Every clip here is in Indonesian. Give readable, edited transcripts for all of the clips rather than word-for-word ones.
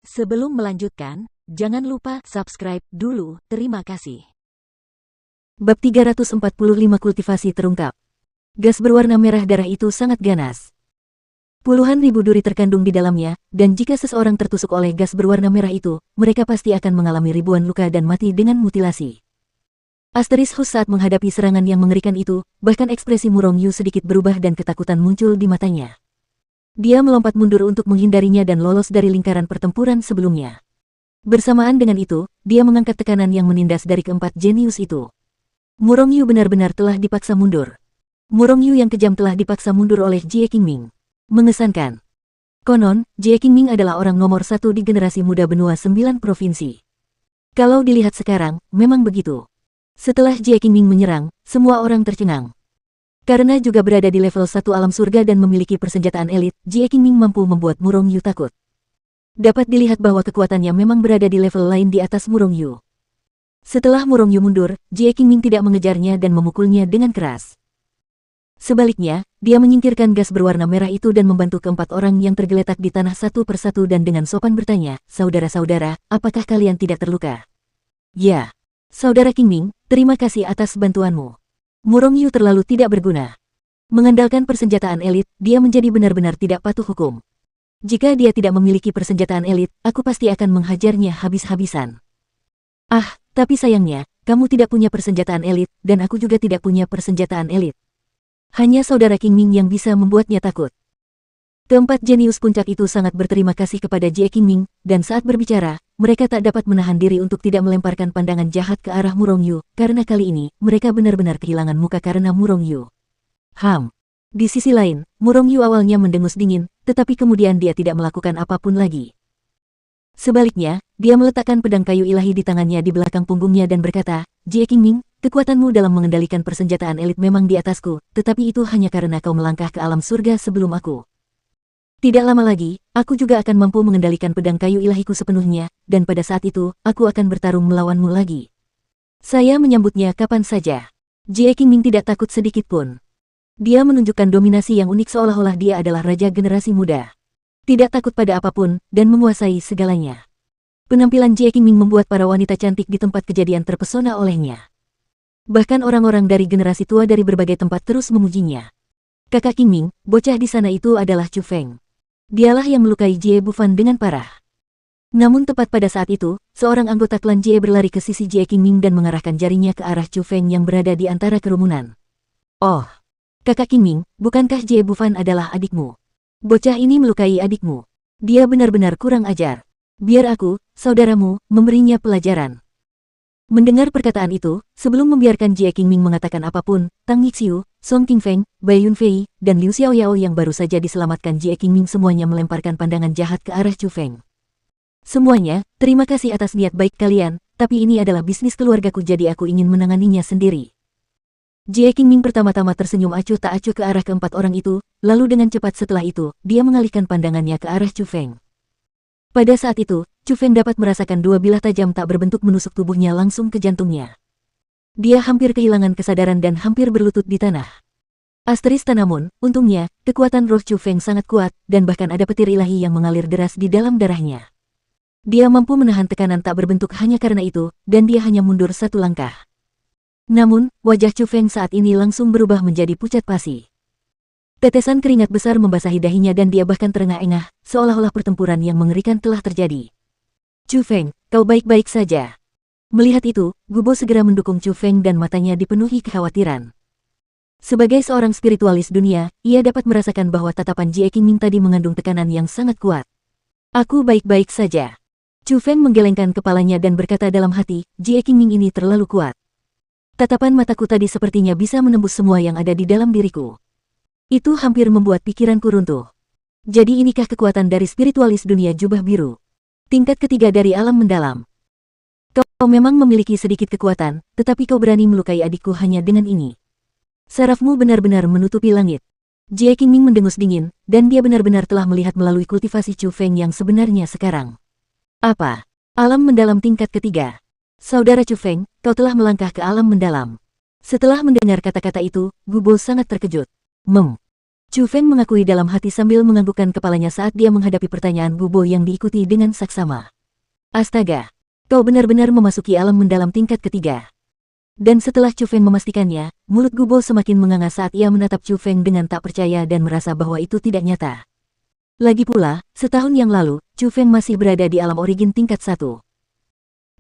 Sebelum melanjutkan, jangan lupa subscribe dulu, terima kasih. Bab 345 kultivasi terungkap. Gas berwarna merah darah itu sangat ganas. Puluhan ribu duri terkandung di dalamnya, dan jika seseorang tertusuk oleh gas berwarna merah itu, mereka pasti akan mengalami ribuan luka dan mati dengan mutilasi. Asteris Hus saat menghadapi serangan yang mengerikan itu, bahkan ekspresi Murong Yu sedikit berubah dan ketakutan muncul di matanya. Dia melompat mundur untuk menghindarinya dan lolos dari lingkaran pertempuran sebelumnya. Bersamaan dengan itu, dia mengangkat tekanan yang menindas dari keempat jenius itu. Murong Yu benar-benar telah dipaksa mundur. Murong Yu yang kejam telah dipaksa mundur oleh Jie Qingming. Mengesankan. Konon, Jie Qingming adalah orang nomor satu di generasi muda benua 9 provinsi. Kalau dilihat sekarang, memang begitu. Setelah Jie Qingming menyerang, semua orang tercengang. Karena juga berada di level 1 alam surga dan memiliki persenjataan elit, Jie Qingming mampu membuat Murong Yu takut. Dapat dilihat bahwa kekuatannya memang berada di level lain di atas Murong Yu. Setelah Murong Yu mundur, Jie Qingming tidak mengejarnya dan memukulnya dengan keras. Sebaliknya, dia menyingkirkan gas berwarna merah itu dan membantu keempat orang yang tergeletak di tanah satu persatu dan dengan sopan bertanya, "Saudara-saudara, apakah kalian tidak terluka?" "Ya, Saudara Qingming, terima kasih atas bantuanmu. Murong Yu terlalu tidak berguna. Mengandalkan persenjataan elit, dia menjadi benar-benar tidak patuh hukum. Jika dia tidak memiliki persenjataan elit, aku pasti akan menghajarnya habis-habisan." "Ah, tapi sayangnya, kamu tidak punya persenjataan elit, dan aku juga tidak punya persenjataan elit. Hanya Saudara Qingming yang bisa membuatnya takut." Keempat jenius puncak itu sangat berterima kasih kepada Jie Qingming, dan saat berbicara, mereka tak dapat menahan diri untuk tidak melemparkan pandangan jahat ke arah Murong Yu, karena kali ini, mereka benar-benar kehilangan muka karena Murong Yu. Di sisi lain, Murong Yu awalnya mendengus dingin, tetapi kemudian dia tidak melakukan apapun lagi. Sebaliknya, dia meletakkan pedang kayu ilahi di tangannya di belakang punggungnya dan berkata, "Jie Qingming, kekuatanmu dalam mengendalikan persenjataan elit memang di atasku, tetapi itu hanya karena kau melangkah ke alam surga sebelum aku. Tidak lama lagi, aku juga akan mampu mengendalikan pedang kayu ilahiku sepenuhnya, dan pada saat itu, aku akan bertarung melawanmu lagi. Saya menyambutnya kapan saja." Jie Qingming tidak takut sedikit pun. Dia menunjukkan dominasi yang unik seolah-olah dia adalah raja generasi muda. Tidak takut pada apapun, dan menguasai segalanya. Penampilan Jie Qingming membuat para wanita cantik di tempat kejadian terpesona olehnya. Bahkan orang-orang dari generasi tua dari berbagai tempat terus memujinya. "Kakak Qingming, bocah di sana itu adalah Chu Feng. Dialah yang melukai Jie Bufan dengan parah." Namun tepat pada saat itu, seorang anggota klan Jie berlari ke sisi Jie Qingming dan mengarahkan jarinya ke arah Chu Feng yang berada di antara kerumunan. "Oh, Kakak Qingming, bukankah Jie Bufan adalah adikmu? Bocah ini melukai adikmu. Dia benar-benar kurang ajar. Biar aku, saudaramu, memberinya pelajaran." Mendengar perkataan itu, sebelum membiarkan Jie Qingming mengatakan apapun, Tang Yixiu, Song Qingfeng, Bai Yunfei, dan Liu Xiaoyao yang baru saja diselamatkan Jie Qingming semuanya melemparkan pandangan jahat ke arah Chu Feng. "Semuanya, terima kasih atas niat baik kalian, tapi ini adalah bisnis keluargaku jadi aku ingin menanganinya sendiri." Jie Qingming pertama-tama tersenyum acuh tak acuh ke arah keempat orang itu, lalu dengan cepat setelah itu, dia mengalihkan pandangannya ke arah Chu Feng. Pada saat itu, Chu Feng dapat merasakan dua bilah tajam tak berbentuk menusuk tubuhnya langsung ke jantungnya. Dia hampir kehilangan kesadaran dan hampir berlutut di tanah. Namun, untungnya, kekuatan roh Chu Feng sangat kuat, dan bahkan ada petir ilahi yang mengalir deras di dalam darahnya. Dia mampu menahan tekanan tak berbentuk hanya karena itu, dan dia hanya mundur satu langkah. Namun, wajah Chu Feng saat ini langsung berubah menjadi pucat pasi. Tetesan keringat besar membasahi dahinya dan dia bahkan terengah-engah, seolah-olah pertempuran yang mengerikan telah terjadi. "Chu Feng, kau baik-baik saja?" Melihat itu, Gubo segera mendukung Chu Feng dan matanya dipenuhi kekhawatiran. Sebagai seorang spiritualis dunia, ia dapat merasakan bahwa tatapan Jie Qingming tadi mengandung tekanan yang sangat kuat. "Aku baik-baik saja." Chu Feng menggelengkan kepalanya dan berkata dalam hati, "Jie Qingming ini terlalu kuat. Tatapan mataku tadi sepertinya bisa menembus semua yang ada di dalam diriku. Itu hampir membuat pikiranku runtuh. Jadi inikah kekuatan dari spiritualis dunia jubah biru? Tingkat ketiga dari alam mendalam. Kau memang memiliki sedikit kekuatan, tetapi kau berani melukai adikku hanya dengan ini. Sarafmu benar-benar menutupi langit." Jie Qingming mendengus dingin, dan dia benar-benar telah melihat melalui kultivasi Chu Feng yang sebenarnya sekarang. "Apa? Alam mendalam tingkat ketiga? Saudara Chu Feng, kau telah melangkah ke alam mendalam." Setelah mendengar kata-kata itu, Gubo sangat terkejut. Chu Feng mengakui dalam hati sambil menganggukkan kepalanya saat dia menghadapi pertanyaan Gubo yang diikuti dengan saksama. Astaga, kau benar-benar memasuki alam mendalam tingkat ketiga. Dan setelah Chu Feng memastikannya, mulut Gubo semakin menganga saat ia menatap Chu Feng dengan tak percaya dan merasa bahwa itu tidak nyata. Lagi pula, setahun yang lalu, Chu Feng masih berada di alam origin tingkat 1.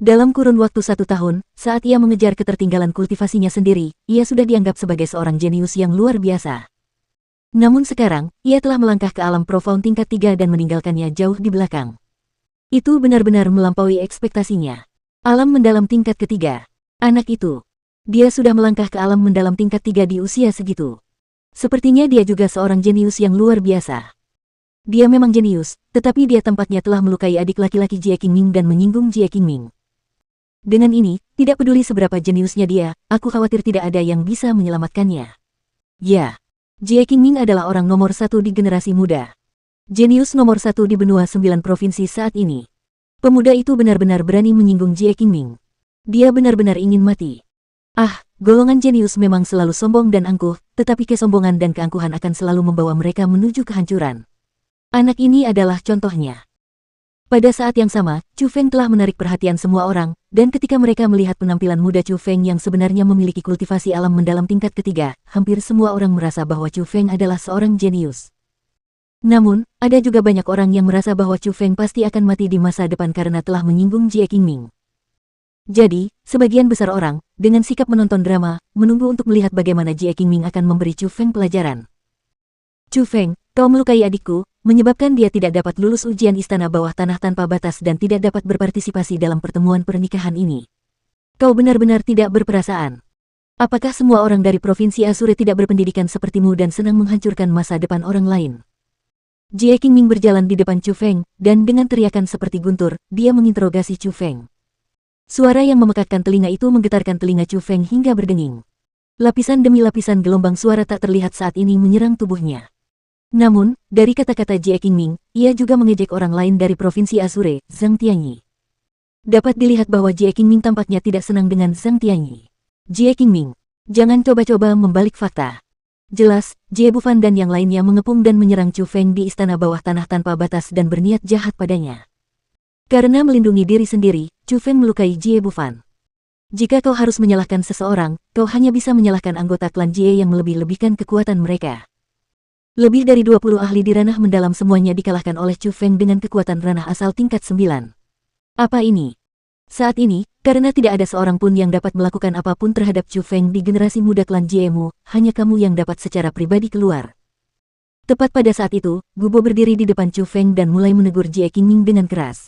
Dalam kurun waktu 1 tahun, saat ia mengejar ketertinggalan kultivasinya sendiri, ia sudah dianggap sebagai seorang jenius yang luar biasa. Namun sekarang, ia telah melangkah ke alam profound tingkat 3 dan meninggalkannya jauh di belakang. Itu benar-benar melampaui ekspektasinya. Alam mendalam tingkat ketiga. Anak itu. Dia sudah melangkah ke alam mendalam tingkat 3 di usia segitu. Sepertinya dia juga seorang jenius yang luar biasa. Dia memang jenius, tetapi dia tampaknya telah melukai adik laki-laki Jie Qingming dan menyinggung Jie Qingming. Dengan ini, tidak peduli seberapa jeniusnya dia, aku khawatir tidak ada yang bisa menyelamatkannya. Ya. Jie Qingming adalah orang nomor 1 di generasi muda. Jenius nomor 1 di benua 9 provinsi saat ini. Pemuda itu benar-benar berani menyinggung Jie Qingming. Dia benar-benar ingin mati. Ah, golongan jenius memang selalu sombong dan angkuh, tetapi kesombongan dan keangkuhan akan selalu membawa mereka menuju kehancuran. Anak ini adalah contohnya. Pada saat yang sama, Chu Feng telah menarik perhatian semua orang, dan ketika mereka melihat penampilan muda Chu Feng yang sebenarnya memiliki kultivasi alam mendalam tingkat ketiga, hampir semua orang merasa bahwa Chu Feng adalah seorang jenius. Namun, ada juga banyak orang yang merasa bahwa Chu Feng pasti akan mati di masa depan karena telah menyinggung Jie Qingming. Jadi, sebagian besar orang, dengan sikap menonton drama, menunggu untuk melihat bagaimana Jie Qingming akan memberi Chu Feng pelajaran. Chu Feng, kau melukai adikku, menyebabkan dia tidak dapat lulus ujian istana bawah tanah tanpa batas dan tidak dapat berpartisipasi dalam pertemuan pernikahan ini. Kau benar-benar tidak berperasaan. Apakah semua orang dari Provinsi Asure tidak berpendidikan sepertimu dan senang menghancurkan masa depan orang lain? Jie Qingming berjalan di depan Chu Feng, dan dengan teriakan seperti guntur, dia menginterogasi Chu Feng. Suara yang memekakkan telinga itu menggetarkan telinga Chu Feng hingga berdenging. Lapisan demi lapisan gelombang suara tak terlihat saat ini menyerang tubuhnya. Namun, dari kata-kata Jie Qingming, ia juga mengejek orang lain dari Provinsi Asure, Zhang Tianyi. Dapat dilihat bahwa Jie Qingming tampaknya tidak senang dengan Zhang Tianyi. Jie Qingming, jangan coba-coba membalik fakta. Jelas, Jie Bufan dan yang lainnya mengepung dan menyerang Chu Feng di istana bawah tanah tanpa batas dan berniat jahat padanya. Karena melindungi diri sendiri, Chu Feng melukai Jie Bufan. Jika kau harus menyalahkan seseorang, kau hanya bisa menyalahkan anggota klan Jie yang melebih-lebihkan kekuatan mereka. Lebih dari 20 ahli di ranah mendalam semuanya dikalahkan oleh Chu Feng dengan kekuatan ranah asal tingkat 9. Apa ini? Saat ini, karena tidak ada seorang pun yang dapat melakukan apapun terhadap Chu Feng di generasi muda klan Jiemu, hanya kamu yang dapat secara pribadi keluar. Tepat pada saat itu, Gubo berdiri di depan Chu Feng dan mulai menegur Jie Qingming dengan keras.